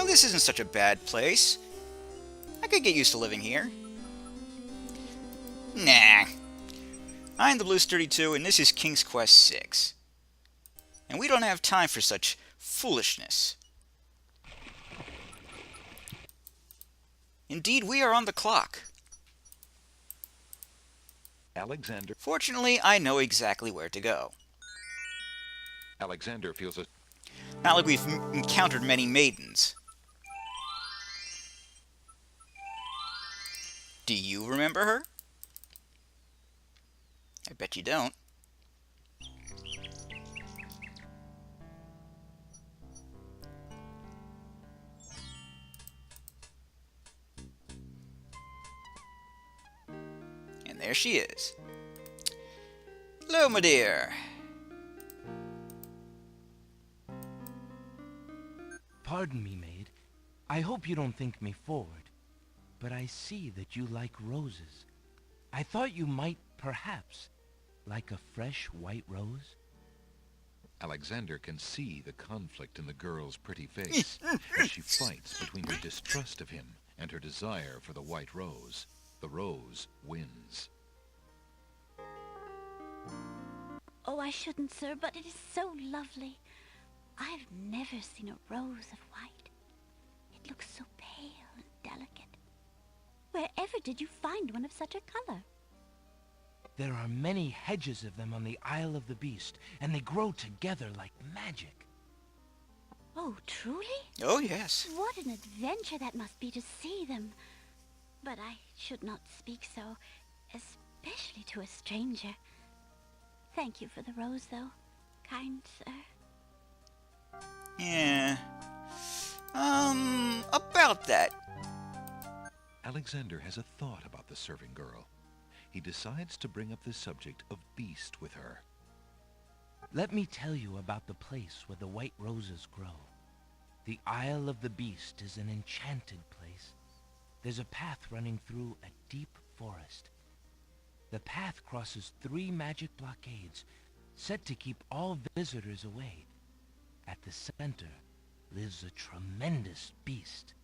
this isn't such a bad place. I could get used to living here. Nah. I'm the Blues 32, and this is King's Quest 6. And we don't have time for such foolishness. Indeed, we are on the clock. Alexander. Fortunately, I know exactly where to go. Alexander feels a... Not like we've encountered many maidens. Do you remember her? I bet you don't. And there she is. Hello, my dear. Pardon me, maid. I hope you don't think me forward, but I see that you like roses. I thought you might, perhaps, like a fresh white rose. Alexander can see the conflict in the girl's pretty face as she fights between her distrust of him and her desire for the white rose. The rose wins. Oh, I shouldn't, sir, but it is so lovely. I've never seen a rose of white. It looks so pale and delicate. Wherever did you find one of such a color? There are many hedges of them on the Isle of the Beast, and they grow together like magic. Oh, truly? Oh, yes. What an adventure that must be to see them. But I should not speak so, especially to a stranger. Thank you for the rose, though, kind sir. Yeah. About that. Alexander has a thought about the serving girl. He decides to bring up the subject of Beast with her. Let me tell you about the place where the white roses grow. The Isle of the Beast is an enchanted place. There's a path running through a deep forest. The path crosses 3 magic blockades, set to keep all visitors away. At the center lives a tremendous beast.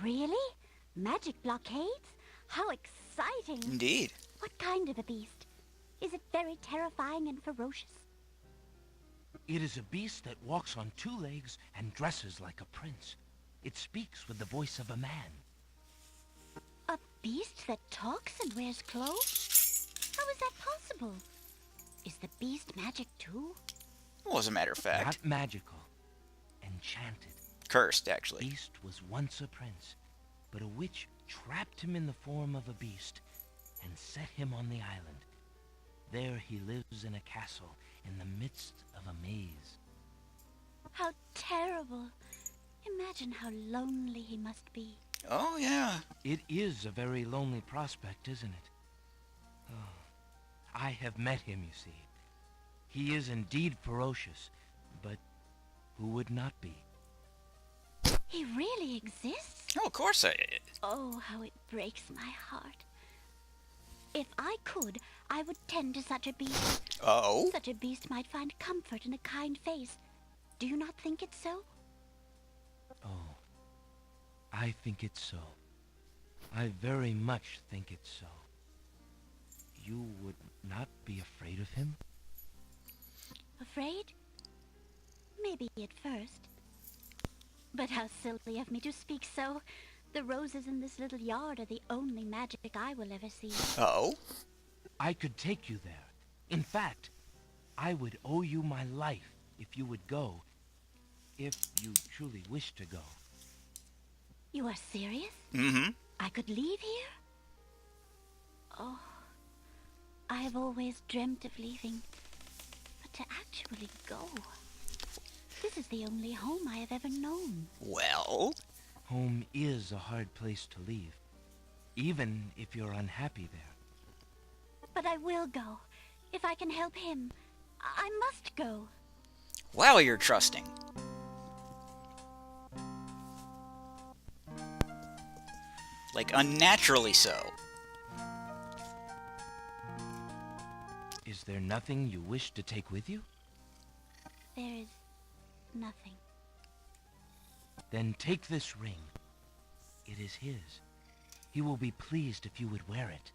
Really? Magic blockades? How exciting! Indeed. What kind of a beast? Is it very terrifying and ferocious? It is a beast that walks on 2 legs and dresses like a prince. It speaks with the voice of a man. A beast that talks and wears clothes? How is that possible? Is the beast magic too? Well, as a matter of fact. Not magical. Enchanted. Cursed, actually. Beast was once a prince, but a witch trapped him in the form of a beast and set him on the island. There he lives in a castle in the midst of a maze. How terrible! Imagine how lonely he must be. Oh, yeah. It is a very lonely prospect, isn't it? Oh, I have met him, you see. He is indeed ferocious, but who would not be? He really exists? Oh, of course I... Oh, how it breaks my heart. If I could, I would tend to such a beast. Oh? Such a beast might find comfort in a kind face. Do you not think it so? Oh, I think it's so. I very much think it's so. You would not be afraid of him? Afraid? Maybe at first. But how silly of me to speak so. The roses in this little yard are the only magic I will ever see. Oh? I could take you there. In fact, I would owe you my life if you would go. If you truly wish to go. You are serious? Mm-hmm. I could leave here? Oh, I have always dreamt of leaving. But to actually go... This is the only home I have ever known. Well? Home is a hard place to leave, even if you're unhappy there. But I will go. If I can help him, I must go. Wow, you're trusting. Like, unnaturally so. Is there nothing you wish to take with you? There is nothing. Then take this ring. It is his. He will be pleased if you would wear it.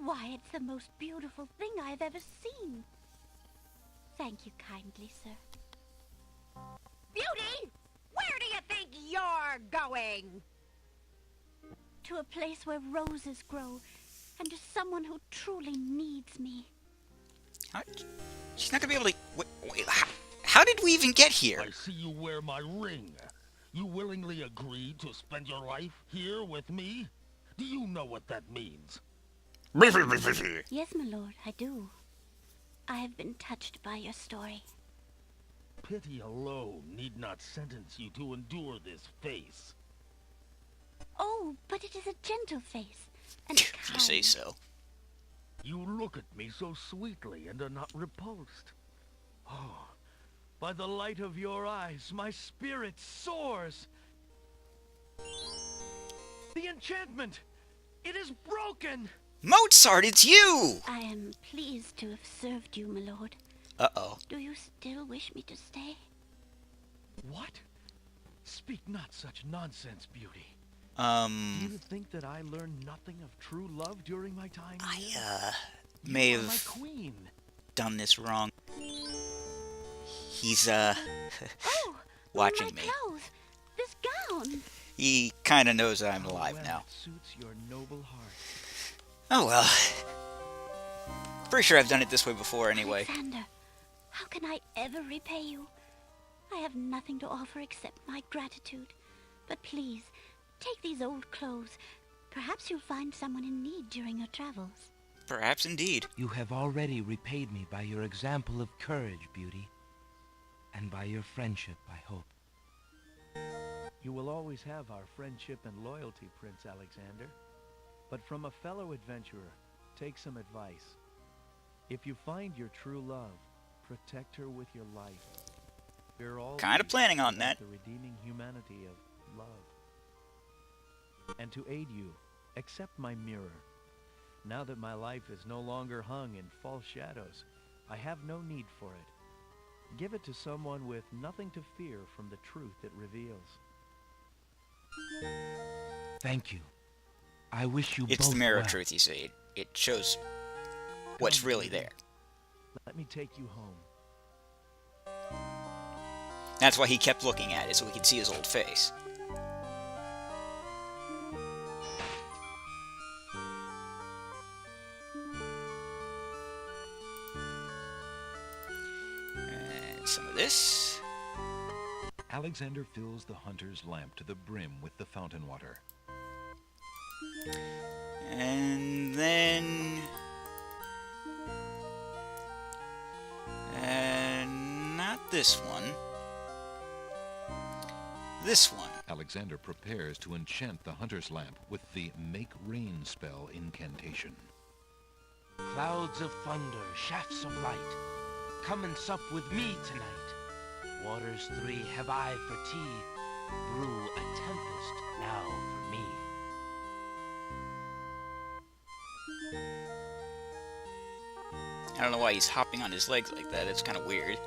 Why, it's the most beautiful thing I've ever seen. Thank you kindly, sir. Beauty! Where do you think you're going? To a place where roses grow, and to someone who truly needs me. She's not gonna be able to... Wait, how did we even get here? I see you wear my ring. You willingly agreed to spend your life here with me? Do you know what that means? Yes, my lord, I do. I have been touched by your story. Pity alone need not sentence you to endure this face. Oh, but it is a gentle face, and If you say kind. so. You look at me so sweetly and are not repulsed. Oh, by the light of your eyes, my spirit soars. The enchantment! It is broken! Mozart, it's you! I am pleased to have served you, my lord. Uh-oh. Do you still wish me to stay? What? Speak not such nonsense, Beauty. Do you think that I learned nothing of true love during my time here? May You are my have queen. done this wrong. He's, Oh, watching my me. clothes, this gown. He kinda knows I'm How alive well now. it suits your noble heart. Oh well. Pretty sure I've done it this way before anyway. Alexander, how can I ever repay you? I have nothing to offer except my gratitude. But please, take these old clothes. Perhaps you'll find someone in need during your travels. Perhaps indeed. You have already repaid me by your example of courage, Beauty. And by your friendship, I hope. You will always have our friendship and loyalty, Prince Alexander. But from a fellow adventurer, take some advice. If you find your true love, protect her with your life. Fear all Kinda these planning on without that. The redeeming humanity of love. And to aid you, accept my mirror. Now that my life is no longer hung in false shadows, I have no need for it. Give it to someone with nothing to fear from the truth it reveals. Thank you. I wish you both It's the mirror well. of truth, you see. It shows what's Come, really Beauty. there. Let me take you home. That's why he kept looking at it, so we could see his old face. And some of this. Alexander fills the hunter's lamp to the brim with the fountain water. And then... And not this one. This one. Alexander prepares to enchant the hunter's lamp with the Make Rain spell incantation. Clouds of thunder, shafts of light, come and sup with me tonight. Waters 3 have I for tea, brew a tempest now for me. I don't know why he's hopping on his legs like that. It's kind of weird.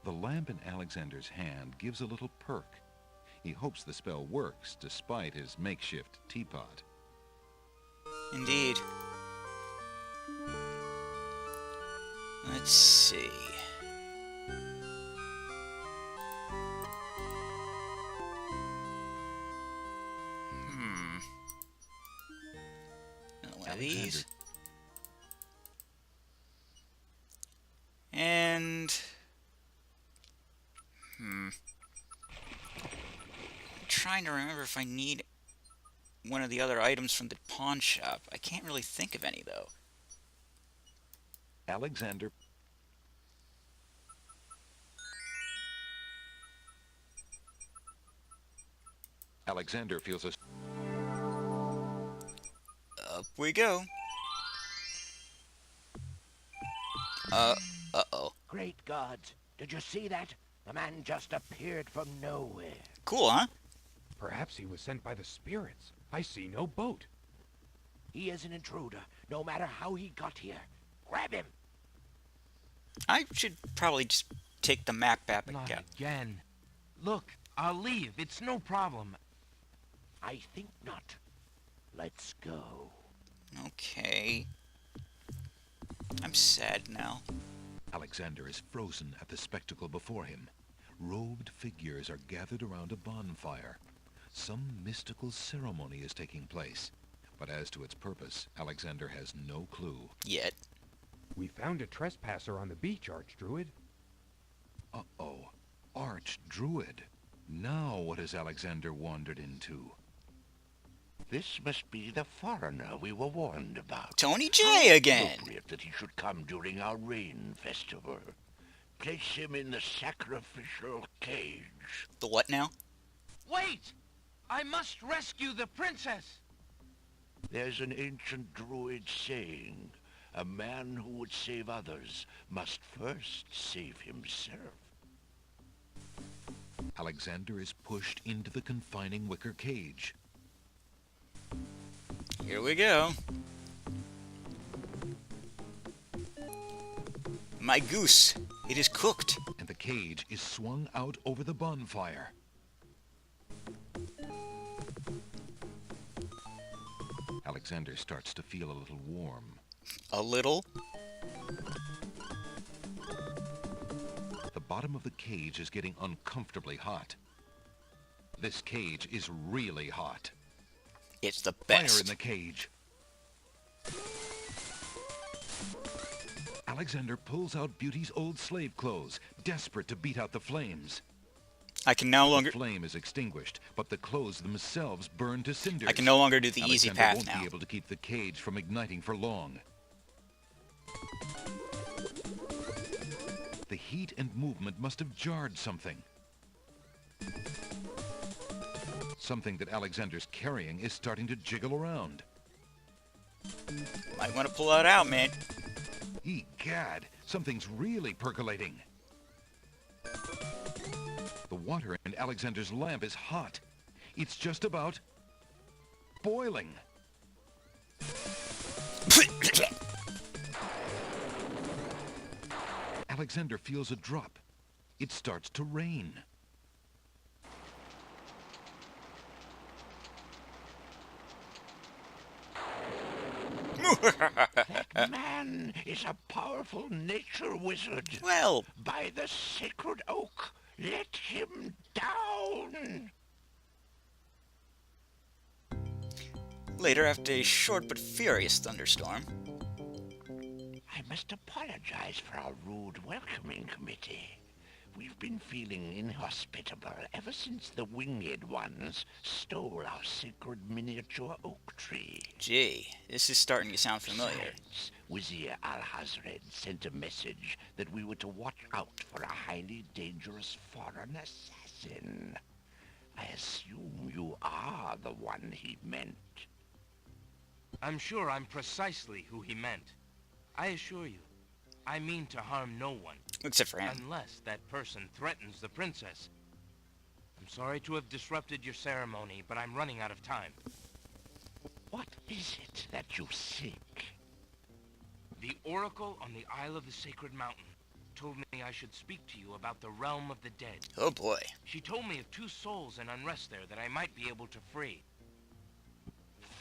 The lamp in Alexander's hand gives a little perk. He hopes the spell works despite his makeshift teapot. Indeed. Let's see. Another one of these. And... I'm trying to remember if I need one of the other items from the pawn shop. I can't really think of any, though. Alexander feels a Up we go. Uh-oh. Great gods, did you see that? The man just appeared from nowhere. Cool, huh? Perhaps he was sent by the spirits. I see no boat. He is an intruder, no matter how he got here. Grab him! I should probably just take the map back Not out. again. Look, I'll leave. It's no problem. I think not. Let's go. Okay. I'm sad now. Alexander is frozen at the spectacle before him. Robed figures are gathered around a bonfire. Some mystical ceremony is taking place. But as to its purpose, Alexander has no clue. Yet. We found a trespasser on the beach, Archdruid. Uh-oh. Archdruid. Now what has Alexander wandered into? This must be the foreigner we were warned about. Tony J again! Appropriate that he should come during our rain festival. Place him in the sacrificial cage. The what now? Wait! I must rescue the princess! There's an ancient druid saying, a man who would save others must first save himself. Alexander is pushed into the confining wicker cage. Here we go. My goose. It is cooked. And the cage is swung out over the bonfire. Alexander starts to feel a little warm. A little. The bottom of the cage is getting uncomfortably hot. This cage is really hot. It's the Fire best. in the cage. Alexander pulls out Beauty's old slave clothes, desperate to beat out the flames. I can no longer. The flame is extinguished, but the clothes themselves burn to cinders. I can no longer do the easy Alexander path won't now. be able to keep the cage from igniting for long. The heat and movement must have jarred something. Something that Alexander's carrying is starting to jiggle around. Might want to pull that out, man. Egad, something's really percolating. The water in Alexander's lamp is hot. It's just about boiling. Alexander feels a drop. It starts to rain. That man is a powerful nature wizard. Well, By the sacred oak, let him down! later, after a short but furious thunderstorm. I must apologize for our rude welcoming committee. We've been feeling inhospitable ever since the winged ones stole our sacred miniature oak tree. Gee, this is starting to sound familiar. Besides, Wazir Al-Hazred sent a message that we were to watch out for a highly dangerous foreign assassin. I assume you are the one he meant. I'm sure I'm precisely who he meant. I assure you, I mean to harm no one. Except for him. Unless that person threatens the princess. I'm sorry to have disrupted your ceremony, but I'm running out of time. What is it that you seek? The oracle on the Isle of the Sacred Mountain told me I should speak to you about the realm of the dead. Oh boy. She told me of 2 souls in unrest there that I might be able to free.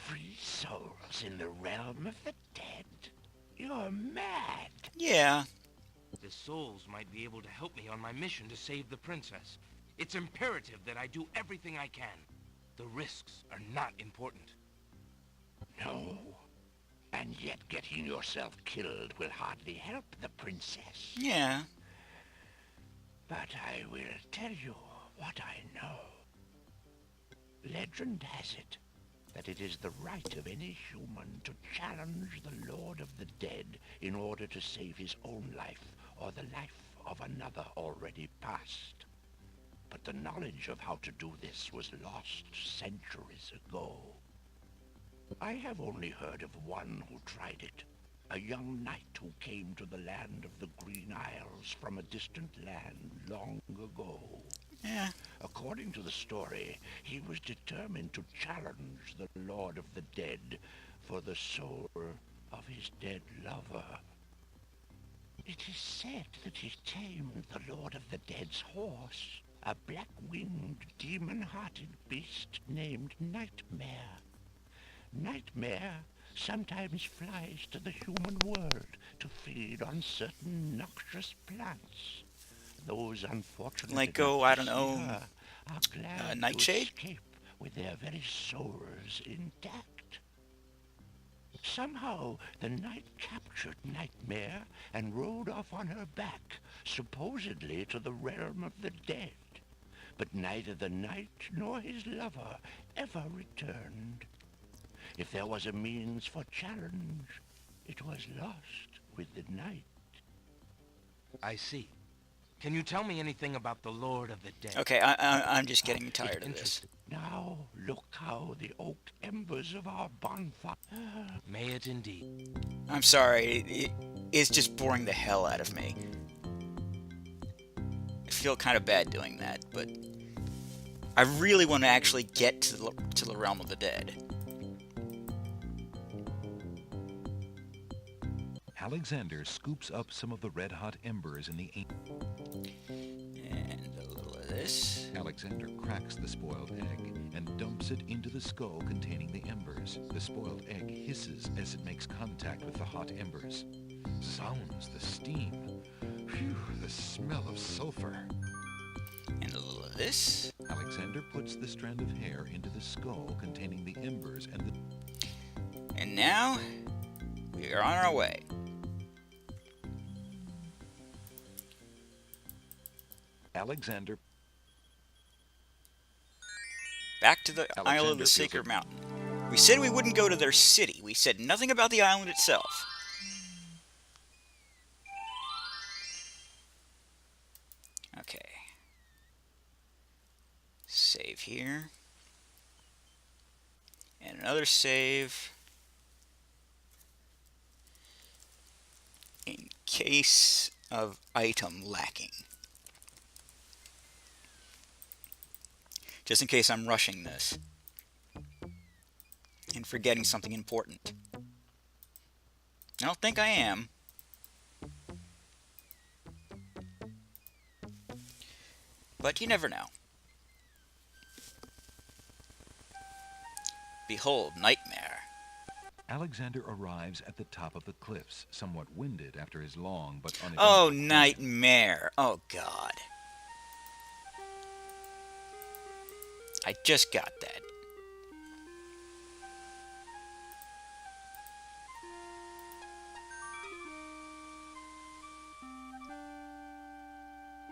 Free souls in the realm of the dead? You're mad. Yeah. The souls might be able to help me on my mission to save the princess. It's imperative that I do everything I can. The risks are not important. No. And yet getting yourself killed will hardly help the princess. Yeah. But I will tell you what I know. Legend has it that it is the right of any human to challenge the Lord of the Dead in order to save his own life or the life of another already past. But the knowledge of how to do this was lost centuries ago. I have only heard of one who tried it, a young knight who came to the land of the Green Isles from a distant land long ago. Yeah. According to the story, he was determined to challenge the Lord of the Dead for the soul of his dead lover. It is said that he tamed the Lord of the Dead's horse, a black-winged, demon-hearted beast named Nightmare. Nightmare sometimes flies to the human world to feed on certain noxious plants. Those unfortunate Like, enough I to don't see know, her are glad to Nightshade? escape with their very souls intact. Somehow the night captured Nightmare and rode off on her back, supposedly to the realm of the dead. But neither the knight nor his lover ever returned. If there was a means for challenge, it was lost with the night. I see. Can you tell me anything about the Lord of the Dead? Okay, I'm just getting tired of this. Interesting. Now look how the oak embers of our bonfire... May it indeed. I'm sorry, it's just boring the hell out of me. I feel kind of bad doing that, but I really want to actually get to the realm of the dead. Alexander scoops up some of the red-hot embers in the And a little of this. Alexander cracks the spoiled egg and dumps it into the skull containing the embers. The spoiled egg hisses as it makes contact with the hot embers. Zounds, the steam. Phew, the smell of sulfur. And a little of this. Alexander puts the strand of hair into the skull containing the embers and the... And now, we are on our way. Alexander Back to the island of Alexander the feels Sacred a- Mountain. We said we wouldn't go to their city. We said nothing about the island itself. Okay. Save here. And another save. In case of item lacking. Just in case I'm rushing this. And forgetting something important. I don't think I am. But you never know. Behold, Nightmare. Alexander arrives at the top of the cliffs, somewhat winded after his long but uneventful Oh, climb. Nightmare. Oh, God. I just got that.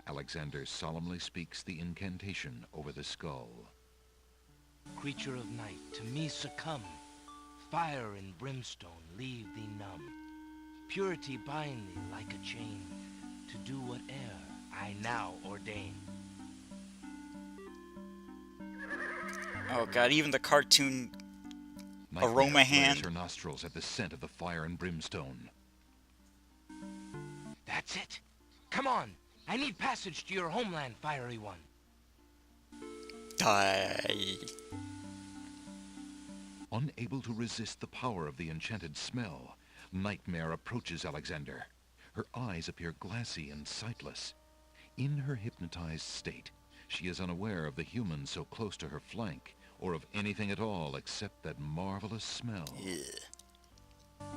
Alexander solemnly speaks the incantation over the skull. Creature of night, to me succumb. Fire and brimstone leave thee numb. Purity bind thee like a chain, to do whate'er I now ordain. Oh, God, even the cartoon Nightmare Aroma flares hand. her nostrils at the scent of the fire and brimstone. That's it. Come on. I need passage to your homeland, fiery one. die. Unable to resist the power of the enchanted smell, Nightmare approaches Alexander. Her eyes appear glassy and sightless. In her hypnotized state, she is unaware of the human so close to her flank, or of anything at all except that marvelous smell. Ugh.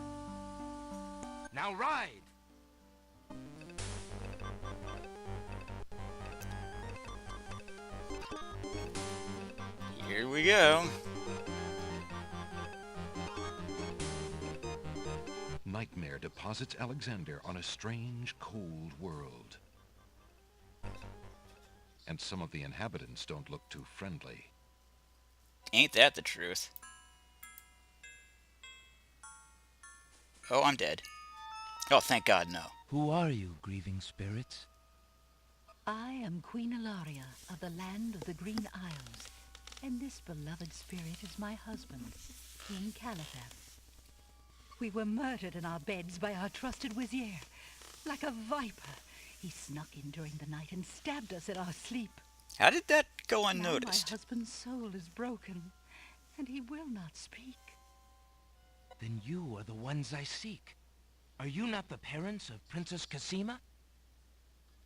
Now ride! Here we go. Nightmare deposits Alexander on a strange, cold world. And some of the inhabitants don't look too friendly. Ain't that the truth? Oh, I'm dead. Oh, thank God, no. Who are you, grieving spirits? I am Queen Ilaria of the land of the Green Isles, and this beloved spirit is my husband, King Calathas. We were murdered in our beds by our trusted Wizir. Like a viper, he snuck in during the night and stabbed us in our sleep. How did that go Now unnoticed? my husband's soul is broken, and he will not speak. Then you are the ones I seek. Are you not the parents of Princess Cassima?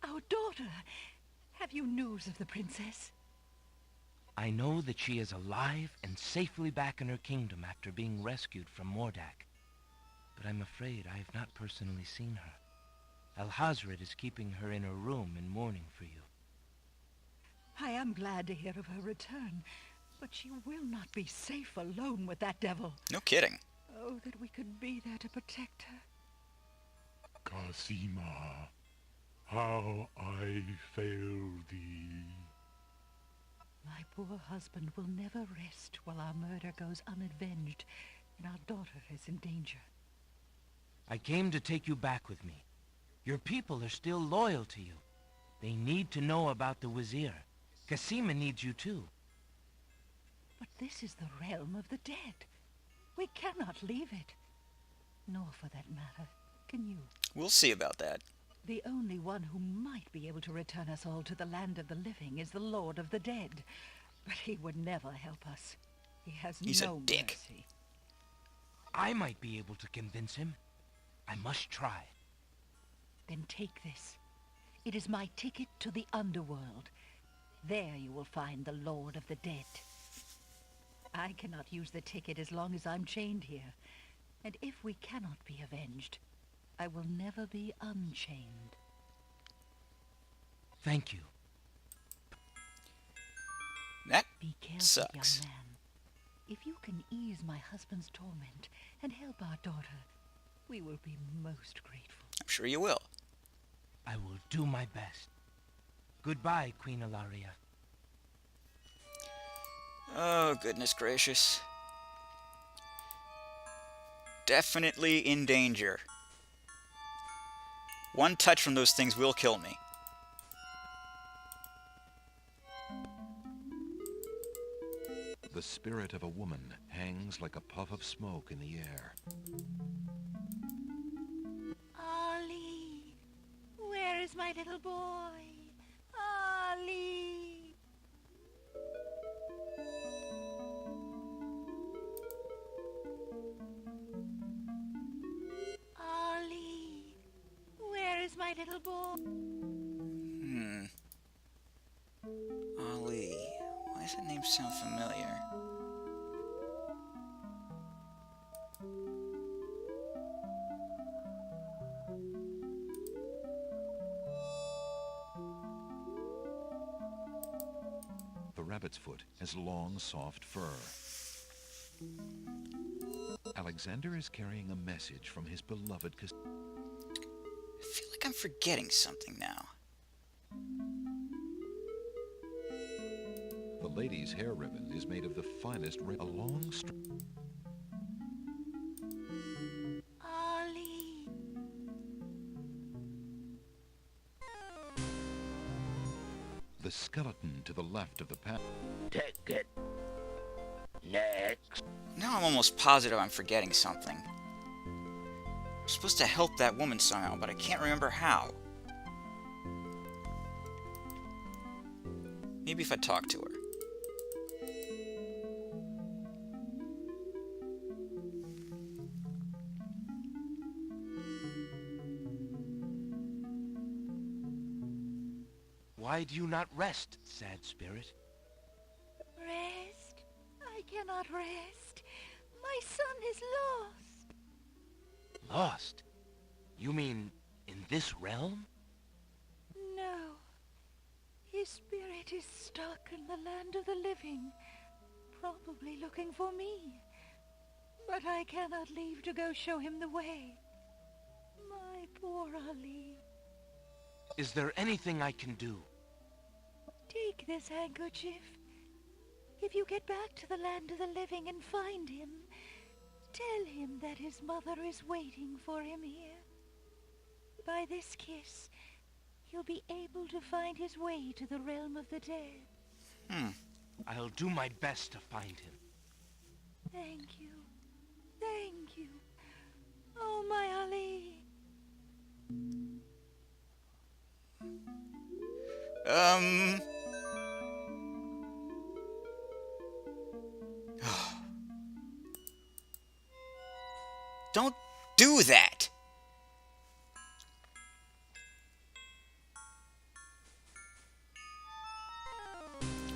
Our daughter! Have you news of the princess? I know that she is alive and safely back in her kingdom after being rescued from Mordak. But I'm afraid I have not personally seen her. Alhazred is keeping her in her room in mourning for you. I am glad to hear of her return, but she will not be safe alone with that devil. No kidding. Oh, that we could be there to protect her. Cassima, how I fail thee. My poor husband will never rest while our murder goes unavenged and our daughter is in danger. I came to take you back with me. Your people are still loyal to you. They need to know about the Wazir. Cassima needs you too. But this is the realm of the dead. We cannot leave it. Nor, for that matter, can you. We'll see about that. The only one who might be able to return us all to the land of the living is the Lord of the Dead. But he would never help us. He's a no dick. mercy. I might be able to convince him. I must try. Then take this. It is my ticket to the underworld. There you will find the Lord of the Dead. I cannot use the ticket as long as I'm chained here. And if we cannot be avenged, I will never be unchained. Thank you. That Be careful, sucks. young man. If you can ease my husband's torment and help our daughter, we will be most grateful. I'm sure you will. I will do my best. Goodbye, Queen Ilaria. Oh, goodness gracious. Definitely in danger. One touch from those things will kill me. The spirit of a woman hangs like a puff of smoke in the air. Ollie, where is my little boy? Ollie. Ollie, where is my little boy? Ali. Why does that name sound familiar? The rabbit's foot has long, soft fur. Alexander is carrying a message from his beloved I feel like I'm forgetting something now. The lady's hair ribbon is made of the finest a long Ollie. The skeleton to the left of the path. Take it. Next. Now I'm almost positive I'm forgetting something. I'm supposed to help that woman somehow, but I can't remember how. Maybe if I talk to her. Why do you not rest, sad spirit? Rest? I cannot rest. My son is lost. Lost? You mean in this realm? No. His spirit is stuck in the land of the living, probably looking for me. But I cannot leave to go show him the way. My poor Ali. Is there anything I can do? Take this handkerchief. If you get back to the land of the living and find him, tell him that his mother is waiting for him here. By this kiss, he'll be able to find his way to the realm of the dead. I'll do my best to find him. Thank you. Thank you. Oh, my Ali. Don't do that!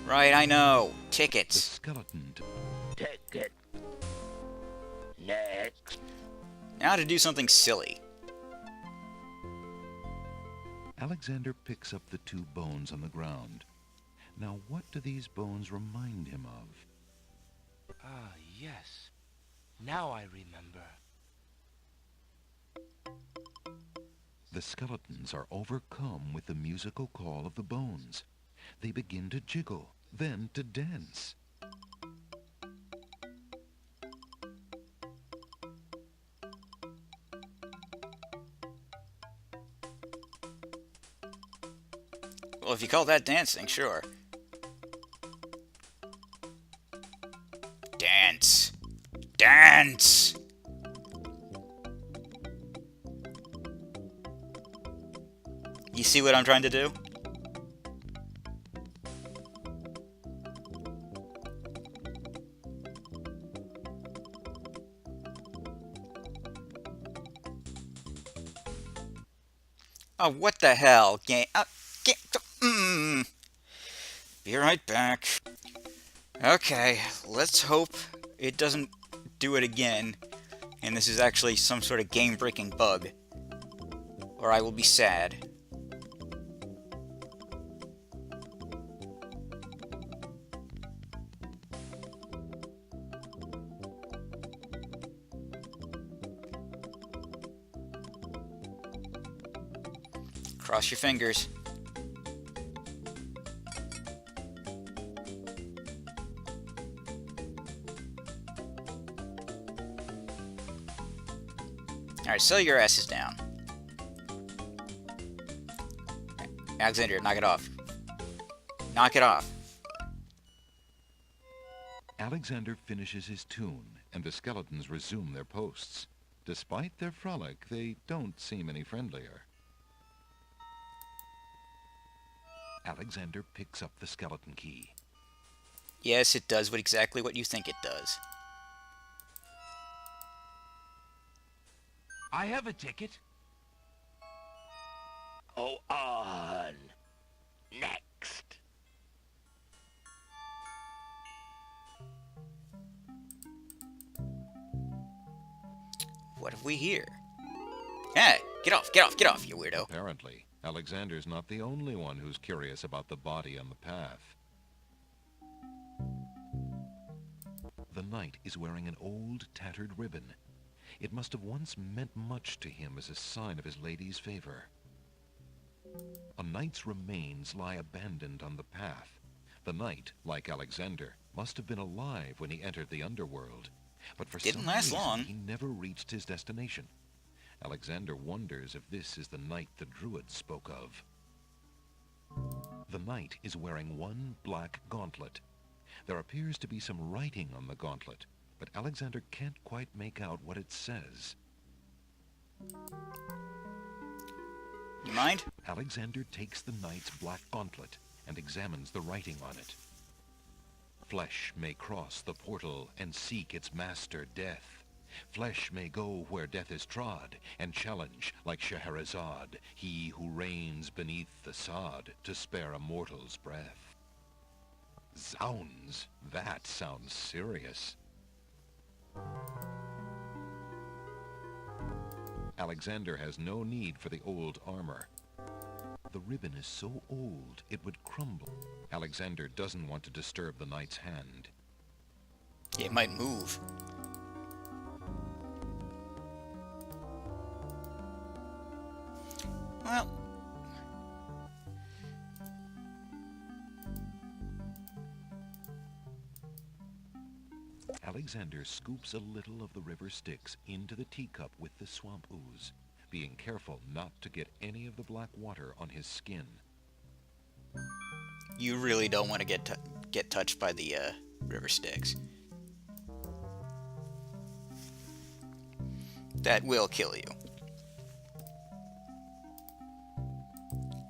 Right, I know. The Tickets. skeleton Ticket. Next. Now to do something silly. Alexander picks up the 2 bones on the ground. Now what do these bones remind him of? Ah, yes. Now I remember. The skeletons are overcome with the musical call of the bones. They begin to jiggle, then to dance. Well, if you call that dancing, sure. Dance. Dance! You see what I'm trying to do? Oh, what the hell? Game. Be right back. Okay, let's hope it doesn't do it again, and this is actually some sort of game-breaking bug, or I will be sad. Cross your fingers. Alright, settle your asses down. Alexander, knock it off. Knock it off. Alexander finishes his tune, and the skeletons resume their posts. Despite their frolic, they don't seem any friendlier. Alexander picks up the skeleton key. Yes, it does exactly what you think it does. I have a ticket. Oh, on. Next. What have we here? Hey, get off, get off, get off, you weirdo. Apparently, Alexander's not the only one who's curious about the body on the path. The knight is wearing an old, tattered ribbon. It must have once meant much to him as a sign of his lady's favor. A knight's remains lie abandoned on the path. The knight, like Alexander, must have been alive when he entered the underworld. But for Didn't some last reason, long. he never reached his destination. Alexander wonders if this is the knight the Druids spoke of. The knight is wearing one black gauntlet. There appears to be some writing on the gauntlet, but Alexander can't quite make out what it says. You mind? Alexander takes the knight's black gauntlet and examines the writing on it. Flesh may cross the portal and seek its master, death. Flesh may go where death is trod, and challenge, like Scheherazade, he who reigns beneath the sod to spare a mortal's breath. Zounds, that sounds serious. Alexander has no need for the old armor. The ribbon is so old it would crumble. Alexander doesn't want to disturb the knight's hand. It might move. Well, Alexander scoops a little of the river Styx into the teacup with the swamp ooze, being careful not to get any of the black water on his skin. you really don't want to get touched by the river Styx. That will kill you.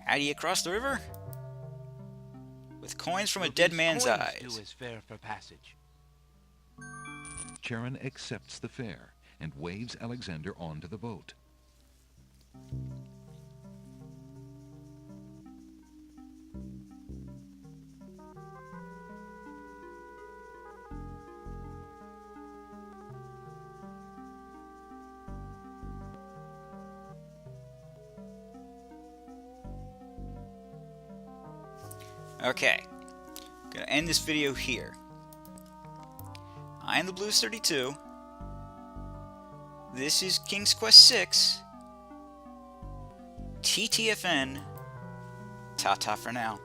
How do you cross the river? With coins from a dead man's Coins eyes. do as fare for passage. Charon accepts the fare and waves Alexander onto the boat. Okay. Gonna end this video here. I am the Blues 32. This is King's Quest VI. TTFN. Ta-ta for now.